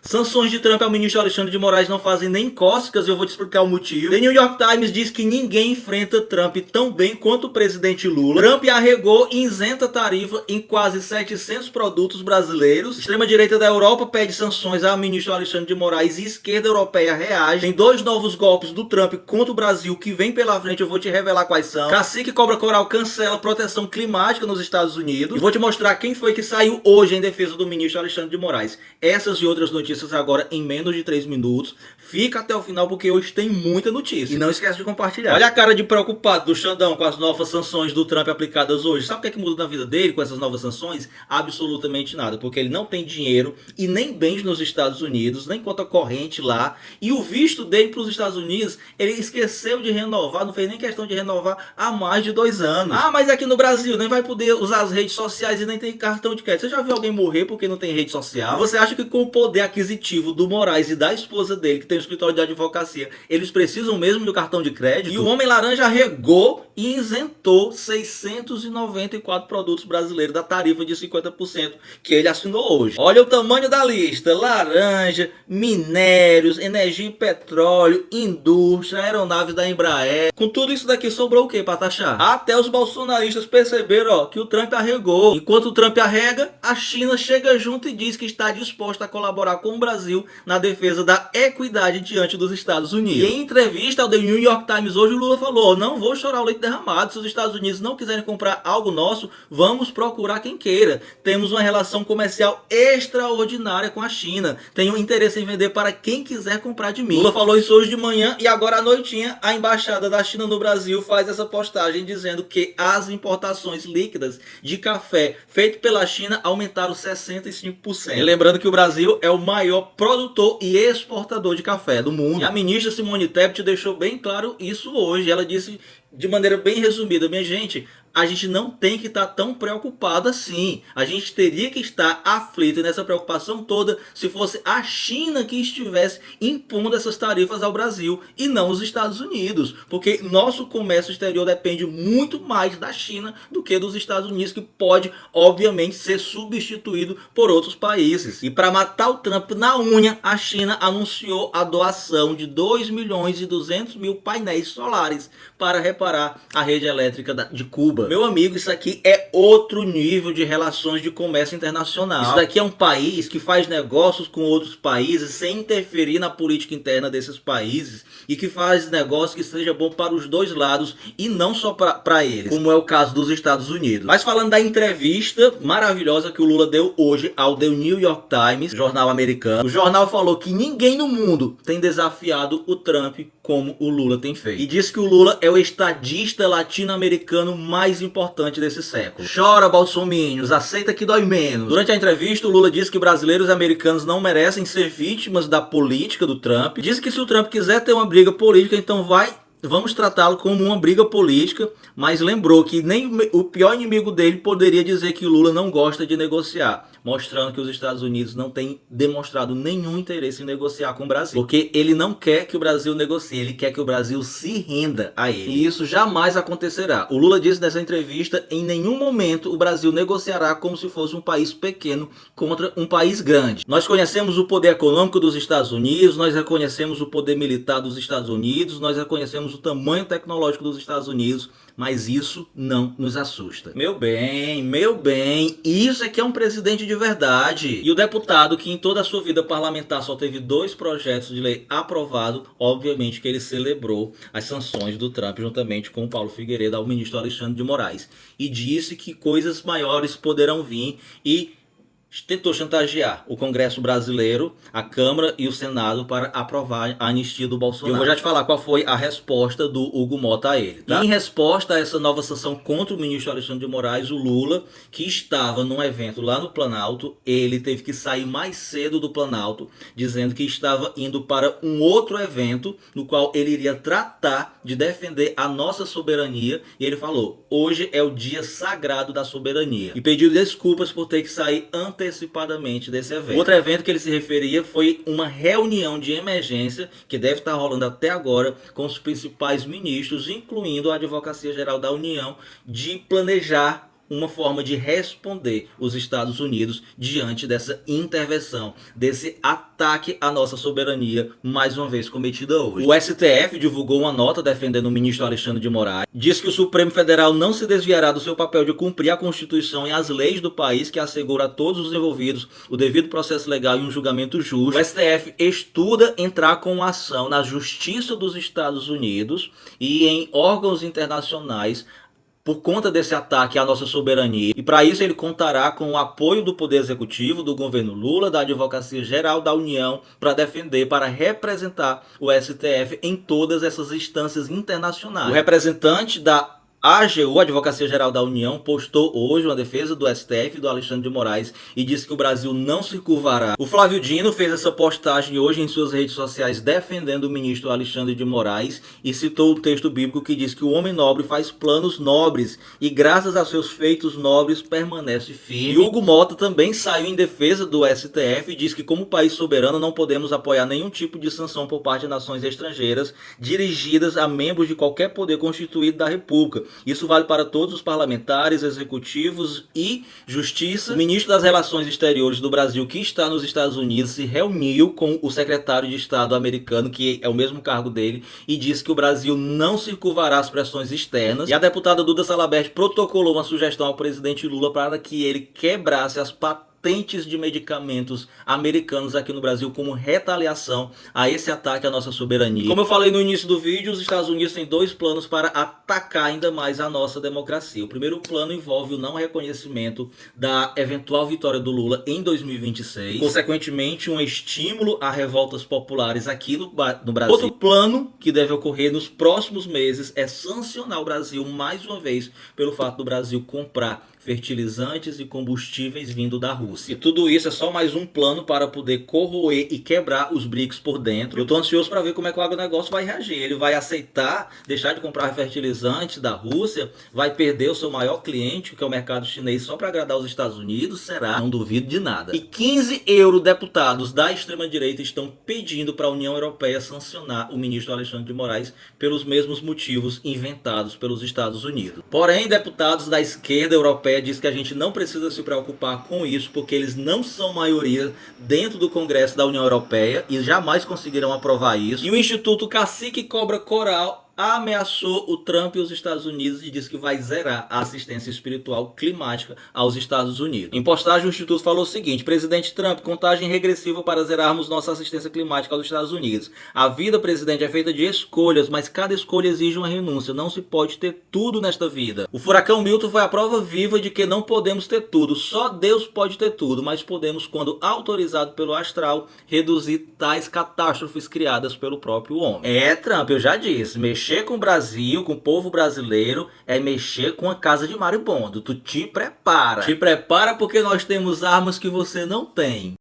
Sanções de Trump ao ministro Alexandre de Moraes não fazem nem cócegas e eu vou te explicar o motivo. The New York Times diz que ninguém enfrenta Trump tão bem quanto o presidente Lula. Trump arregou e isenta tarifa em quase 700 produtos brasileiros. Extrema-direita da Europa pede sanções ao ministro Alexandre de Moraes e esquerda europeia reage. Tem dois novos golpes do Trump contra o Brasil que vem pela frente, eu vou te revelar quais são. Cacique Cobra Coral cancela proteção climática nos Estados Unidos. E vou te mostrar quem foi que saiu hoje em defesa do ministro Alexandre de Moraes. Essas e outras notícias agora em menos de 3 minutos. Fica até o final porque hoje tem muita notícia. E não esquece de compartilhar. Olha a cara de preocupado do Xandão com as novas sanções do Trump aplicadas hoje. Sabe o que é que muda na vida dele com essas novas sanções? Absolutamente nada. Porque ele não tem dinheiro e nem bens nos Estados Unidos, nem conta corrente lá. E o visto dele para os Estados Unidos, ele esqueceu de renovar, não fez nem questão de renovar há mais de 2 anos. Ah, mas aqui no Brasil nem vai poder usar as redes sociais e nem tem cartão de crédito. Você já viu alguém morrer porque não tem rede social? Você acha que com o poder aquisitivo do Moraes e da esposa dele, que tem um escritório de advocacia, eles precisam mesmo do cartão de crédito? E o Homem Laranja regou e isentou 694 produtos brasileiros da tarifa de 50% que ele assinou hoje. Olha o tamanho da lista: laranja, minérios, energia e petróleo, indústria, aeronaves da Embraer. Com tudo isso daqui sobrou o que para taxar? Até os bolsonaristas perceberam que o Trump arregou. Enquanto o Trump arrega, a China chega junto e diz que está disposta a colaborar com o Brasil na defesa da equidade diante dos Estados Unidos. E em entrevista ao The New York Times hoje, o Lula falou: não vou chorar o leite derramado. Se os Estados Unidos não quiserem comprar algo nosso, vamos procurar quem queira. Temos uma relação comercial extraordinária com a China. Tenho interesse em vender para quem quiser comprar de mim. Lula falou isso hoje de manhã e agora à noitinha a embaixada da China no Brasil faz essa postagem dizendo que as importações líquidas de café feito pela China aumentaram 65%. E lembrando que o Brasil é o maior produtor e exportador de café do mundo. E a ministra Simone Tebet deixou bem claro isso hoje. Ela disse de maneira bem resumida: minha gente, a gente não tem que estar tão preocupado assim. A gente teria que estar aflito nessa preocupação toda se fosse a China que estivesse impondo essas tarifas ao Brasil e não os Estados Unidos. Porque nosso comércio exterior depende muito mais da China do que dos Estados Unidos, que pode, obviamente, ser substituído por outros países. E para matar o Trump na unha, a China anunciou a doação de 2.200.000 painéis solares para reparar a rede elétrica de Cuba. Meu amigo, isso aqui é outro nível de relações de comércio internacional. Isso daqui é um país que faz negócios com outros países sem interferir na política interna desses países e que faz negócio que seja bom para os dois lados e não só para eles, como é o caso dos Estados Unidos. Mas falando da entrevista maravilhosa que o Lula deu hoje ao The New York Times, jornal americano, o jornal falou que ninguém no mundo tem desafiado o Trump como o Lula tem feito. E disse que o Lula é o estadista latino-americano mais importante desse século. Chora, bolsominions, aceita que dói menos. Durante a entrevista, o Lula disse que brasileiros e americanos não merecem ser vítimas da política do Trump. Disse que se o Trump quiser ter uma briga política, então vamos tratá-lo como uma briga política, mas lembrou que nem o pior inimigo dele poderia dizer que o Lula não gosta de negociar, mostrando que os Estados Unidos não têm demonstrado nenhum interesse em negociar com o Brasil, porque ele não quer que o Brasil negocie, ele quer que o Brasil se renda a ele. E isso jamais acontecerá. O Lula disse nessa entrevista: em nenhum momento o Brasil negociará como se fosse um país pequeno contra um país grande. Nós conhecemos o poder econômico dos Estados Unidos, nós reconhecemos o poder militar dos Estados Unidos, nós reconhecemos o tamanho tecnológico dos Estados Unidos, mas isso não nos assusta. Meu bem, isso é que é um presidente de verdade. E o deputado que em toda a sua vida parlamentar só teve 2 projetos de lei aprovados, obviamente que ele celebrou as sanções do Trump juntamente com o Paulo Figueiredo ao ministro Alexandre de Moraes e disse que coisas maiores poderão vir e tentou chantagear o Congresso brasileiro, a Câmara e o Senado para aprovar a anistia do Bolsonaro. Eu vou já te falar qual foi a resposta do Hugo Mota a ele, tá? Em resposta a essa nova sanção contra o ministro Alexandre de Moraes, o Lula, que estava num evento lá no Planalto, ele teve que sair mais cedo do Planalto, dizendo que estava indo para um outro evento, no qual ele iria tratar de defender a nossa soberania, e ele falou: hoje é o dia sagrado da soberania, e pediu desculpas por ter que sair antecipadamente desse evento. Outro evento que ele se referia foi uma reunião de emergência que deve estar rolando até agora com os principais ministros, incluindo a Advocacia Geral da União, de planejar uma forma de responder os Estados Unidos diante dessa intervenção, desse ataque à nossa soberania, mais uma vez cometida hoje. O STF divulgou uma nota defendendo o ministro Alexandre de Moraes, diz que o Supremo Federal não se desviará do seu papel de cumprir a Constituição e as leis do país, que assegura a todos os envolvidos o devido processo legal e um julgamento justo. O STF estuda entrar com ação na Justiça dos Estados Unidos e em órgãos internacionais por conta desse ataque à nossa soberania. E para isso ele contará com o apoio do Poder Executivo, do governo Lula, da Advocacia Geral da União, para defender, para representar o STF em todas essas instâncias internacionais. O representante da AGU, Advocacia Geral da União, postou hoje uma defesa do STF e do Alexandre de Moraes e disse que o Brasil não se curvará. O Flávio Dino fez essa postagem hoje em suas redes sociais defendendo o ministro Alexandre de Moraes e citou o texto bíblico que diz que o homem nobre faz planos nobres e graças a seus feitos nobres permanece firme. E Hugo Mota também saiu em defesa do STF e diz que como país soberano não podemos apoiar nenhum tipo de sanção por parte de nações estrangeiras dirigidas a membros de qualquer poder constituído da República. Isso vale para todos os parlamentares, executivos e justiça. O ministro das Relações Exteriores do Brasil, que está nos Estados Unidos, se reuniu com o secretário de Estado americano, que é o mesmo cargo dele, e disse que o Brasil não se curvará às pressões externas. E a deputada Duda Salabert protocolou uma sugestão ao presidente Lula para que ele quebrasse as patentes de medicamentos americanos aqui no Brasil como retaliação a esse ataque à nossa soberania. Como eu falei no início do vídeo, os Estados Unidos têm dois planos para atacar ainda mais a nossa democracia. O primeiro plano envolve o não reconhecimento da eventual vitória do Lula em 2026, consequentemente um estímulo a revoltas populares aqui no Brasil. Outro plano que deve ocorrer nos próximos meses é sancionar o Brasil mais uma vez pelo fato do Brasil comprar fertilizantes e combustíveis vindo da Rússia. E tudo isso é só mais um plano para poder corroer e quebrar os BRICS por dentro. Eu tô ansioso para ver como é que o agronegócio vai reagir. Ele vai aceitar deixar de comprar fertilizantes da Rússia? Vai perder o seu maior cliente, que é o mercado chinês, só para agradar os Estados Unidos? Será? Não duvido de nada. E 15 eurodeputados da extrema-direita estão pedindo para a União Europeia sancionar o ministro Alexandre de Moraes pelos mesmos motivos inventados pelos Estados Unidos. Porém, deputados da esquerda europeia diz que a gente não precisa se preocupar com isso, porque eles não são maioria dentro do Congresso da União Europeia e jamais conseguirão aprovar isso. E o Instituto Cacique Cobra Coral ameaçou o Trump e os Estados Unidos e disse que vai zerar a assistência espiritual climática aos Estados Unidos. Em postagem, o Instituto falou o seguinte: presidente Trump, contagem regressiva para zerarmos nossa assistência climática aos Estados Unidos. A vida, presidente, é feita de escolhas, mas cada escolha exige uma renúncia. Não se pode ter tudo nesta vida. O furacão Milton foi a prova viva de que não podemos ter tudo. Só Deus pode ter tudo, mas podemos, quando autorizado pelo astral, reduzir tais catástrofes criadas pelo próprio homem. Trump, eu já disse, mexer com o Brasil, com o povo brasileiro, é mexer com a casa de maribondo. Tu te prepara. Te prepara porque nós temos armas que você não tem.